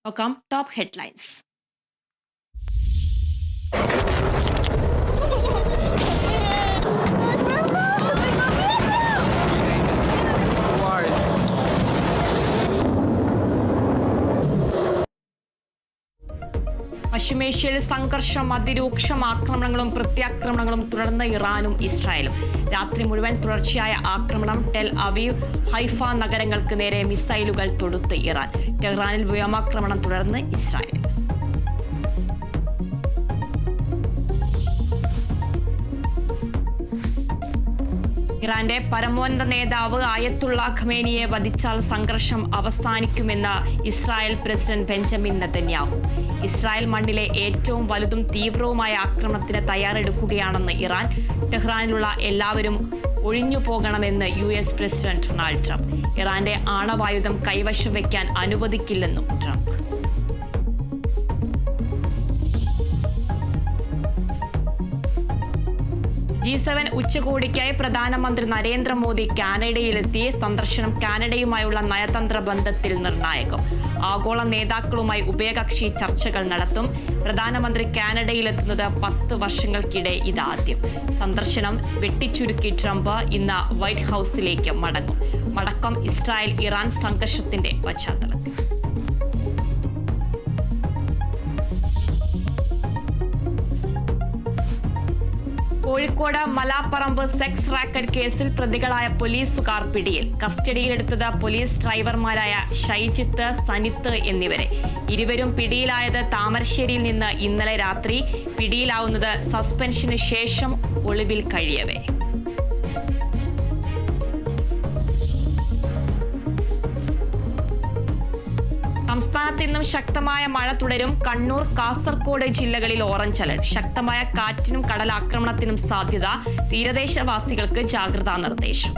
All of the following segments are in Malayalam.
Welcome, top headlines. പശ്ചിമേഷ്യയിൽ സംഘർഷം അതിരൂക്ഷം ആക്രമണങ്ങളും പ്രത്യാക്രമണങ്ങളും തുടർന്ന് ഇറാനും ഇസ്രായേലും. രാത്രി മുഴുവൻ തുടർച്ചയായ ആക്രമണം. ടെൽ അവീവ്, ഹൈഫ നഗരങ്ങൾക്ക് നേരെ മിസൈലുകൾ തൊടുത്ത് ഇറാൻ. ടെഹ്റാനിൽ വ്യോമാക്രമണം തുടർന്ന് ഇസ്രായേൽ. ഇറാന്റെ പരമോന്നത നേതാവ് ആയത്തുള്ള ഖമേനിയെ വധിച്ചാൽ സംഘർഷം അവസാനിക്കുമെന്ന് Israel president Benjamin Netanyahu. Israel മണ്ണിലെ ഏറ്റവും വലുതും തീവ്രവുമായ ആക്രമണത്തിന് തയ്യാറെടുക്കുകയാണെന്ന് ഇറാൻ. ടെഹ്റാനിലുള്ള എല്ലാവരും ഒഴിഞ്ഞു പോകണമെന്ന് US പ്രസിഡന്റ് ഡൊണാൾഡ് ട്രംപ്. ഇറാന്റെ ആണവായുധം കൈവശം വയ്ക്കാൻ അനുവദിക്കില്ലെന്നും ട്രംപ്. G7 ഉച്ചകോടിക്കായി പ്രധാനമന്ത്രി നരേന്ദ്രമോദി കാനഡയിലെത്തി. സന്ദർശനം കാനഡയുമായുള്ള നയതന്ത്ര ബന്ധത്തിൽ നിർണായകം. ആഗോള നേതാക്കളുമായി ഉഭയകക്ഷി ചർച്ചകൾ നടത്തും. പ്രധാനമന്ത്രി കാനഡയിലെത്തുന്നത് 10 വർഷങ്ങൾക്കിടെ ഇതാദ്യം. സന്ദർശനം വെട്ടിച്ചുരുക്കി ട്രംപ് ഇന്ന് വൈറ്റ് ഹൌസിലേക്ക് മടങ്ങും. മടക്കം ഇസ്രായേൽ ഇറാൻ സംഘർഷത്തിന്റെ പശ്ചാത്തലത്തിൽ. കോഴിക്കോട് മലാപ്പറമ്പ് സെക്സ് റാക്കറ്റ് കേസിൽ പ്രതികളായ പോലീസുകാർ പിടിയിൽ. കസ്റ്റഡിയിലെടുത്തത് പോലീസ് ഡ്രൈവർമാരായ ഷൈജിത്ത്, സനിത്ത് എന്നിവരെ. ഇരുവരും പിടിയിലായത് താമരശ്ശേരിയിൽ നിന്ന് ഇന്നലെ രാത്രി. പിടിയിലാവുന്നത് സസ്പെൻഷന് ശേഷം ഒളിവിൽ കഴിയവേ. സംസ്ഥാനത്ത് ഇന്നും ശക്തമായ മഴ തുടരും. കണ്ണൂർ, കാസർഗോഡ് ജില്ലകളിൽ ഓറഞ്ച് അലർട്ട്. ശക്തമായ കാറ്റിനും കടലാക്രമണത്തിനും സാധ്യത. തീരദേശവാസികൾക്ക് ജാഗ്രതാ നിർദ്ദേശം.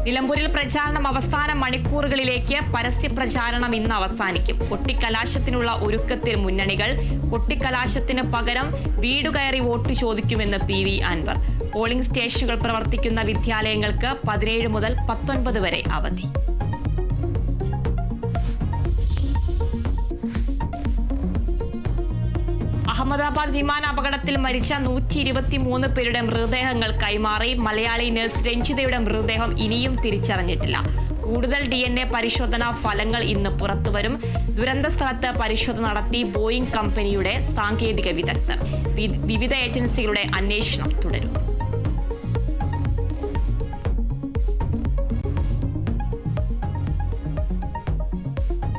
നിലമ്പൂരിൽ പ്രചാരണം അവസാന മണിക്കൂറുകളിലേക്ക്. പരസ്യ പ്രചാരണം ഇന്ന് അവസാനിക്കും. കൊട്ടിക്കലാശത്തിനുള്ള ഒരുക്കത്തിൽ മുന്നണികൾ. കൊട്ടിക്കലാശത്തിന് പകരം വീടുകയറി വോട്ട് ചോദിക്കുമെന്ന് PV അൻവർ. പോളിംഗ് സ്റ്റേഷനുകൾ പ്രവർത്തിക്കുന്ന വിദ്യാലയങ്ങൾക്ക് 17 മുതൽ 19 വരെ അവധി. അഹമ്മദാബാദ് വിമാനാപകടത്തിൽ മരിച്ച 123 പേരുടെ മൃതദേഹങ്ങൾ കൈമാറി. മലയാളി നഴ്സ് രഞ്ജിതയുടെ മൃതദേഹം ഇനിയും തിരിച്ചറിഞ്ഞിട്ടില്ല. കൂടുതൽ DNA പരിശോധനാ ഫലങ്ങൾ ഇന്ന് പുറത്തുവരും. ദുരന്ത സ്ഥലത്ത് പരിശോധന നടത്തി ബോയിംഗ് കമ്പനിയുടെ സാങ്കേതിക വിദഗ്ധർ. വിവിധ ഏജൻസികളുടെ അന്വേഷണം തുടരും.